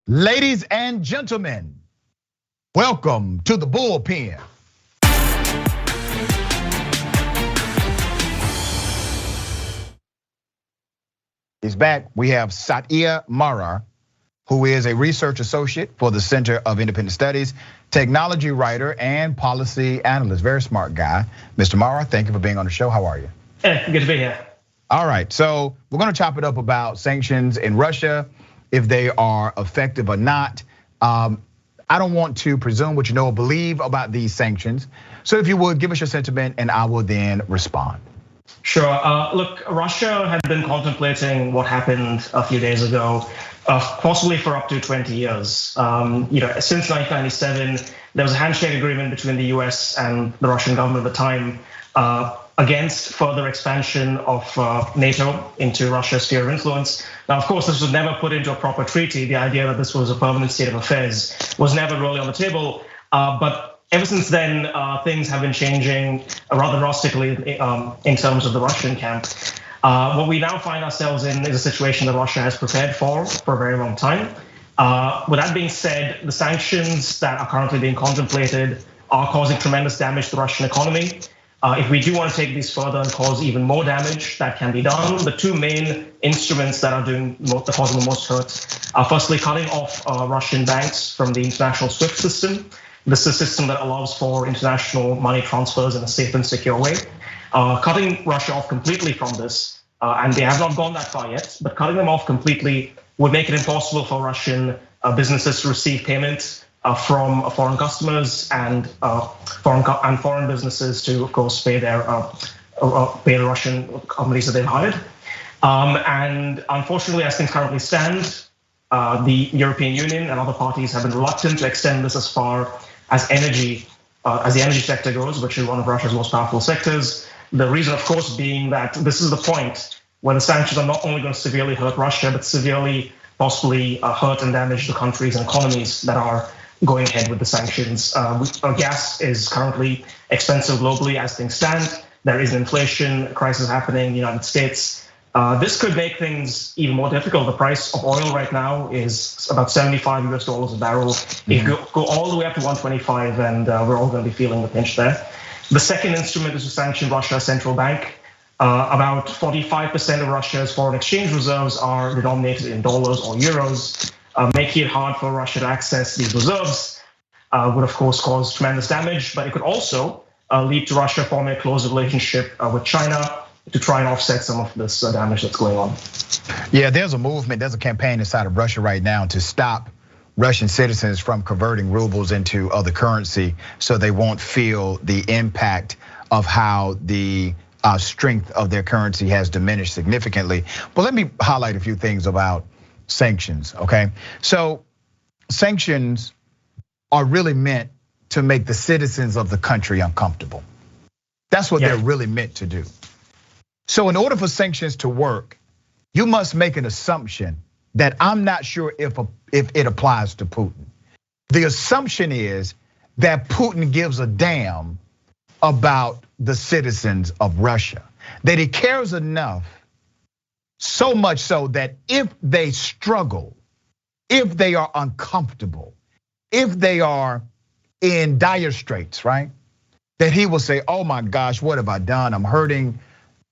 Ladies and gentlemen, welcome to the Bullpen. He's back. We have Satya Marar, who is a research associate for the Center of Independent Studies, technology writer, and policy analyst. Very smart guy. Mr. Marar, thank you for being on the show. How are you? Hey, good to be here. All right, so we're gonna chop it up about sanctions in Russia, if they are effective or not. I don't want to presume what you know or believe about these sanctions. So if you would, give us your sentiment and I will then respond. Sure, look, Russia had been contemplating what happened a few days ago, possibly for up to 20 years. Since 1997, there was a handshake agreement between the US and the Russian government at the time against further expansion of NATO into Russia's sphere of influence. Now, of course, this was never put into a proper treaty. The idea that this was a permanent state of affairs was never really on the table. But ever since then, things have been changing rather drastically in terms of the Russian camp. What we now find ourselves in is a situation that Russia has prepared for a very long time. With that being said, the sanctions that are currently being contemplated are causing tremendous damage to the Russian economy. If we do want to take these further and cause even more damage, that can be done. The two main instruments that are causing the most hurt are firstly cutting off Russian banks from the international SWIFT system. This is a system that allows for international money transfers in a safe and secure way. Cutting Russia off completely from this, and they have not gone that far yet, but cutting them off completely would make it impossible for Russian businesses to receive payments from foreign customers and foreign businesses to, of course, pay the Russian companies that they've hired. And unfortunately, as things currently stand, the European Union and other parties have been reluctant to extend this as far as the energy sector goes, which is one of Russia's most powerful sectors. The reason, of course, being that this is the point where the sanctions are not only going to severely hurt Russia, but severely possibly hurt and damage the countries and economies that are going ahead with the sanctions. Gas is currently expensive globally as things stand. There is an inflation crisis happening in the United States. This could make things even more difficult. The price of oil right now is about $75 US a barrel. If you go all the way up to 125, and we're all going to be feeling the pinch there. The second instrument is to sanction Russia's central bank. About 45% of Russia's foreign exchange reserves are denominated in dollars or euros. Making it hard for Russia to access these reserves would of course cause tremendous damage, but it could also lead to Russia forming a close relationship with China to try and offset some of this damage that's going on. Yeah, there's a movement, there's a campaign inside of Russia right now to stop Russian citizens from converting rubles into other currency so they won't feel the impact of how the strength of their currency has diminished significantly. But let me highlight a few things about sanctions, okay? So sanctions are really meant to make the citizens of the country uncomfortable. That's what they're really meant to do. So in order for sanctions to work, you must make an assumption that I'm not sure if it applies to Putin. The assumption is that Putin gives a damn about the citizens of Russia, that he cares enough, so much so that if they struggle, if they are uncomfortable, if they are in dire straits, right? That he will say, oh my gosh, what have I done? I'm hurting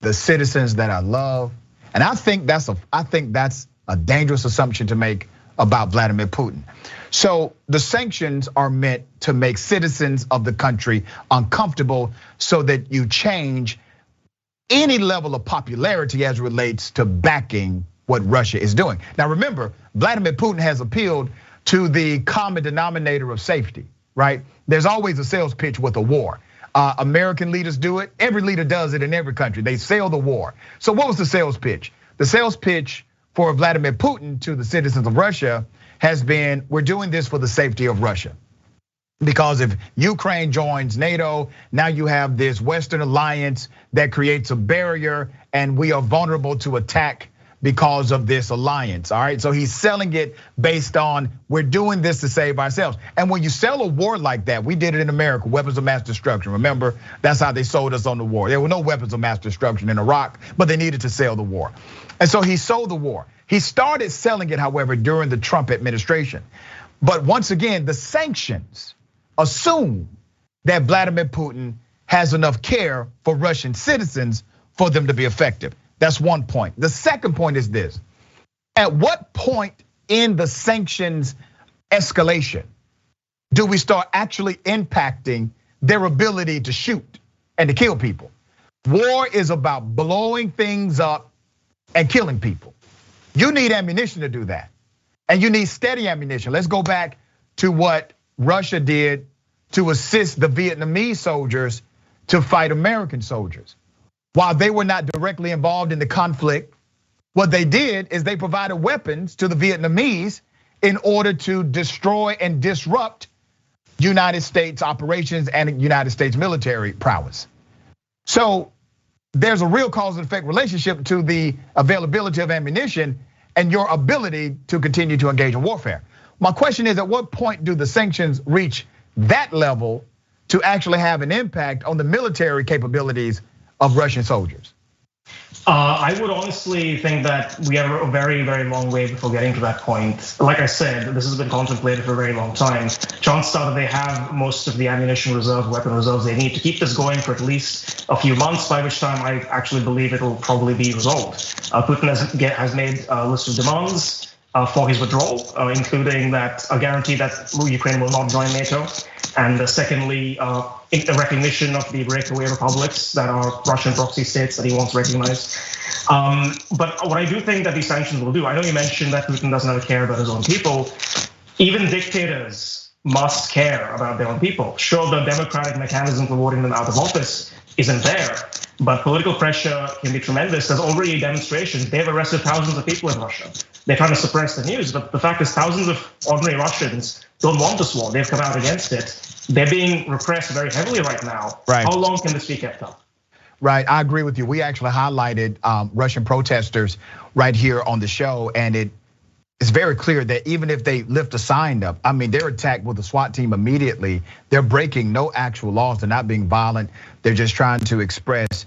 the citizens that I love. And I think that's a dangerous assumption to make about Vladimir Putin. So the sanctions are meant to make citizens of the country uncomfortable so that you change any level of popularity as relates to backing what Russia is doing. Now remember, Vladimir Putin has appealed to the common denominator of safety, right? There's always a sales pitch with a war. American leaders do it, every leader does it in every country. They sell the war. So what was the sales pitch? The sales pitch for Vladimir Putin to the citizens of Russia has been, we're doing this for the safety of Russia. Because if Ukraine joins NATO, now you have this Western alliance that creates a barrier and we are vulnerable to attack because of this alliance, all right? So he's selling it based on, we're doing this to save ourselves. And when you sell a war like that, we did it in America, weapons of mass destruction. Remember, that's how they sold us on the war. There were no weapons of mass destruction in Iraq, but they needed to sell the war. And so he sold the war. He started selling it, however, during the Trump administration. But once again, the sanctions assume that Vladimir Putin has enough care for Russian citizens for them to be effective. That's one point. The second point is this: at what point in the sanctions escalation do we start actually impacting their ability to shoot and to kill people? War is about blowing things up and killing people. You need ammunition to do that. And you need steady ammunition. Let's go back to what Russia did to assist the Vietnamese soldiers to fight American soldiers. While they were not directly involved in the conflict, what they did is they provided weapons to the Vietnamese in order to destroy and disrupt United States operations and United States military prowess. So there's a real cause and effect relationship to the availability of ammunition and your ability to continue to engage in warfare. My question is, at what point do the sanctions reach that level to actually have an impact on the military capabilities of Russian soldiers? I would honestly think that we are a very, very long way before getting to that point. Like I said, this has been contemplated for a very long time. Chances are that they have most of the ammunition reserve, weapon reserves they need to keep this going for at least a few months, by which time I actually believe it will probably be resolved. Putin has made a list of demands for his withdrawal, including that a guarantee that Ukraine will not join NATO. And secondly, a recognition of the breakaway republics that are Russian proxy states that he wants recognized. But what I do think that these sanctions will do, I know you mentioned that Putin doesn't have a care about his own people. Even dictators must care about their own people. Sure, the democratic mechanism for voting them out of office isn't there, but political pressure can be tremendous. There's already demonstrations. They've arrested thousands of people in Russia. They're trying to suppress the news, but the fact is thousands of ordinary Russians don't want this war. They've come out against it. They're being repressed very heavily right now. Right. How long can this be kept up? Right, I agree with you. We actually highlighted Russian protesters right here on the show, and it's very clear that even if they lift a sign up, I mean, they're attacked with a SWAT team immediately. They're breaking no actual laws. They're not being violent. They're just trying to express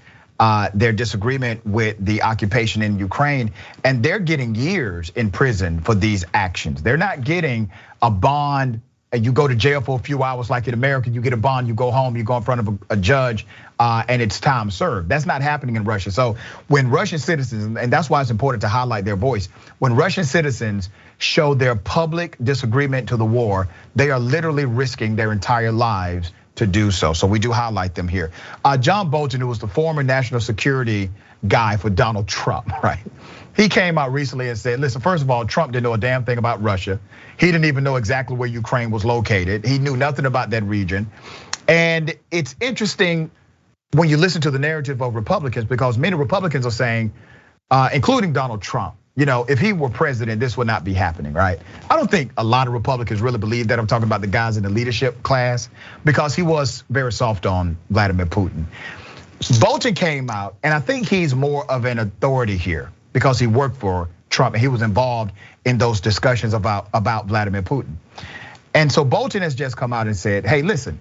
their disagreement with the occupation in Ukraine, and they're getting years in prison for these actions. They're not getting a bond, and you go to jail for a few hours like in America, you get a bond, you go home, you go in front of a judge, and it's time served. That's not happening in Russia. So when Russian citizens, and that's why it's important to highlight their voice, when Russian citizens show their public disagreement to the war, they are literally risking their entire lives to do so. So we do highlight them here. John Bolton, who was the former national security guy for Donald Trump, right? He came out recently and said, listen, first of all, Trump didn't know a damn thing about Russia. He didn't even know exactly where Ukraine was located. He knew nothing about that region. And it's interesting when you listen to the narrative of Republicans, because many Republicans are saying, including Donald Trump, if he were president, this would not be happening, right? I don't think a lot of Republicans really believe that. I'm talking about the guys in the leadership class, because he was very soft on Vladimir Putin. Bolton came out, and I think he's more of an authority here because he worked for Trump and he was involved in those discussions about Vladimir Putin. And so Bolton has just come out and said, hey, listen,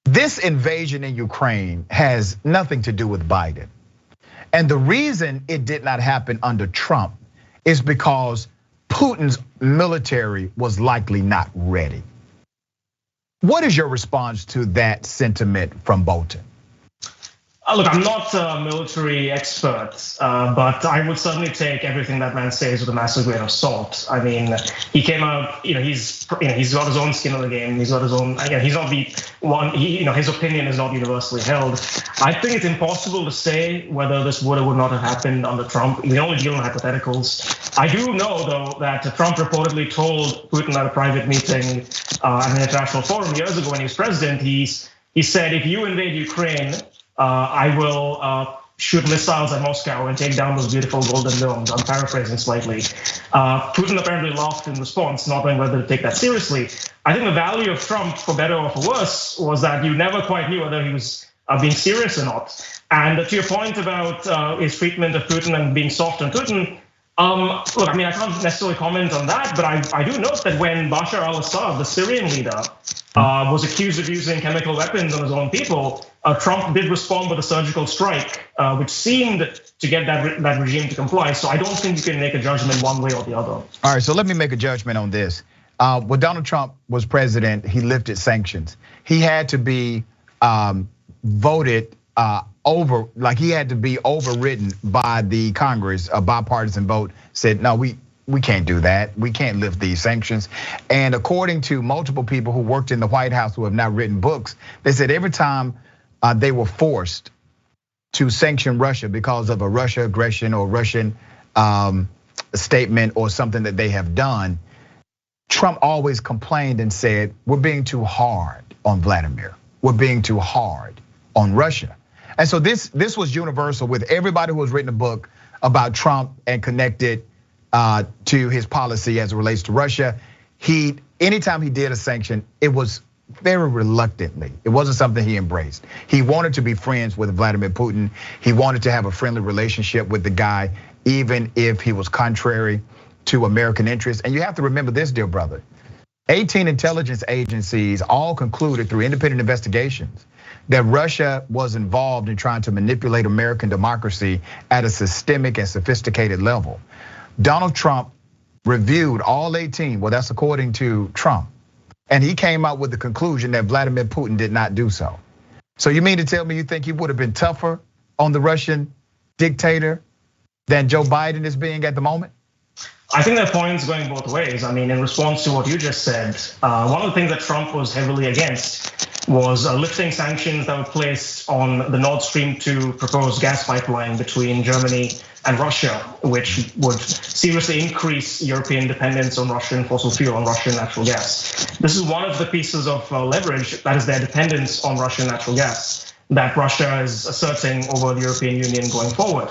this invasion in Ukraine has nothing to do with Biden. And the reason it did not happen under Trump is because Putin's military was likely not ready. What is your response to that sentiment from Bolton? Look, I'm not a military expert, but I would certainly take everything that man says with a massive grain of salt. I mean, he came out, he's got his own skin in the game. He's got his own, he's not the one, his opinion is not universally held. I think it's impossible to say whether this would or would not have happened under Trump. We only deal in hypotheticals. I do know, though, that Trump reportedly told Putin at a private meeting at an international forum years ago when he was president, he said, if you invade Ukraine, I will shoot missiles at Moscow and take down those beautiful golden domes. I'm paraphrasing slightly. Putin apparently laughed in response, not knowing whether to take that seriously. I think the value of Trump, for better or for worse, was that you never quite knew whether he was being serious or not. And to your point about his treatment of Putin and being soft on Putin, look, I mean, I can't necessarily comment on that, but I do note that when Bashar al-Assad, the Syrian leader, was accused of using chemical weapons on his own people, Trump did respond with a surgical strike, which seemed to get that regime to comply. So I don't think you can make a judgment one way or the other. All right, so let me make a judgment on this. When Donald Trump was president, he lifted sanctions. He had to be voted over, like he had to be overridden by the Congress. A bipartisan vote said, no, we can't do that. We can't lift these sanctions. And according to multiple people who worked in the White House who have now written books, they said every time they were forced to sanction Russia because of a Russia aggression or Russian statement or something that they have done, Trump always complained and said, we're being too hard on Vladimir. We're being too hard on Russia. And so this was universal with everybody who has written a book about Trump and connected to his policy as it relates to Russia. Anytime he did a sanction, it was very reluctantly. It wasn't something he embraced. He wanted to be friends with Vladimir Putin. He wanted to have a friendly relationship with the guy, even if he was contrary to American interests. And you have to remember this, dear brother. 18 intelligence agencies all concluded through independent investigations that Russia was involved in trying to manipulate American democracy at a systemic and sophisticated level. Donald Trump reviewed all 18, well, that's according to Trump. And he came out with the conclusion that Vladimir Putin did not do so. So you mean to tell me you think he would have been tougher on the Russian dictator than Joe Biden is being at the moment? I think that point's going both ways. I mean, in response to what you just said, one of the things that Trump was heavily against was lifting sanctions that were placed on the Nord Stream 2 proposed gas pipeline between Germany and Russia, which would seriously increase European dependence on Russian fossil fuel, on Russian natural gas. This is one of the pieces of leverage, that is their dependence on Russian natural gas, that Russia is asserting over the European Union going forward.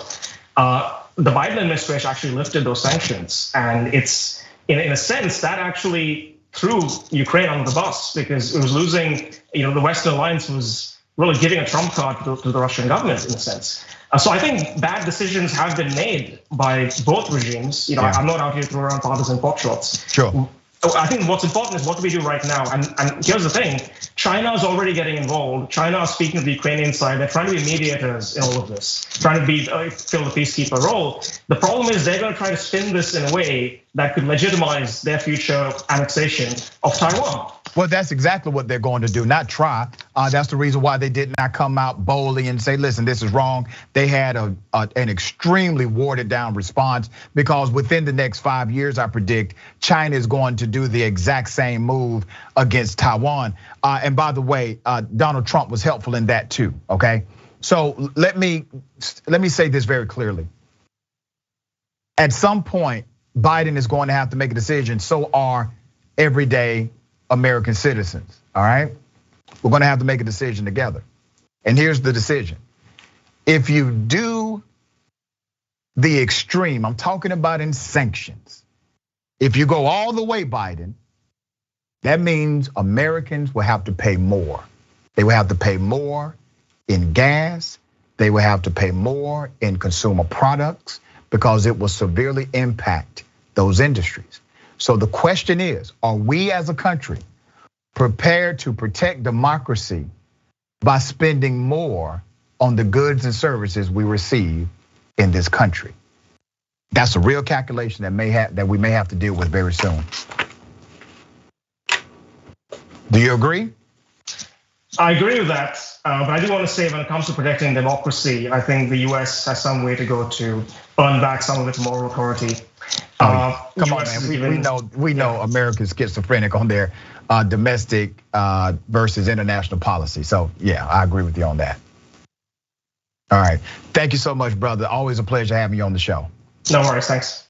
The Biden administration actually lifted those sanctions, and it's in a sense that actually threw Ukraine on the bus because it was losing. The Western alliance was really giving a trump card to the Russian government in a sense. So I think bad decisions have been made by both regimes. I'm not out here to throw around partisan pot shots. Sure. I think what's important is what do we do right now? And here's the thing, China is already getting involved. China is speaking to the Ukrainian side. They're trying to be mediators in all of this, trying to fill the peacekeeper role. The problem is they're going to try to spin this in a way that could legitimize their future annexation of Taiwan. Well, that's exactly what they're going to do, not try. That's the reason why they did not come out boldly and say, listen, this is wrong. They had an extremely watered down response because within the next 5 years, I predict China is going to do the exact same move against Taiwan. And by the way, Donald Trump was helpful in that too, okay? So let me say this very clearly. At some point, Biden is going to have to make a decision. So are everyday American citizens, all right? We're gonna have to make a decision together. And here's the decision. If you do the extreme, I'm talking about in sanctions. If you go all the way, Biden, that means Americans will have to pay more. They will have to pay more in gas. They will have to pay more in consumer products because it will severely impact those industries. So the question is, are we as a country prepared to protect democracy by spending more on the goods and services we receive in this country? That's a real calculation that we may have to deal with very soon. Do you agree? I agree with that, but I do want to say when it comes to protecting democracy, I think the US has some way to go to earn back some of its moral authority. Come on, man. We know America's schizophrenic on their domestic versus international policy. So yeah, I agree with you on that. All right, thank you so much, brother. Always a pleasure having you on the show. No worries, thanks.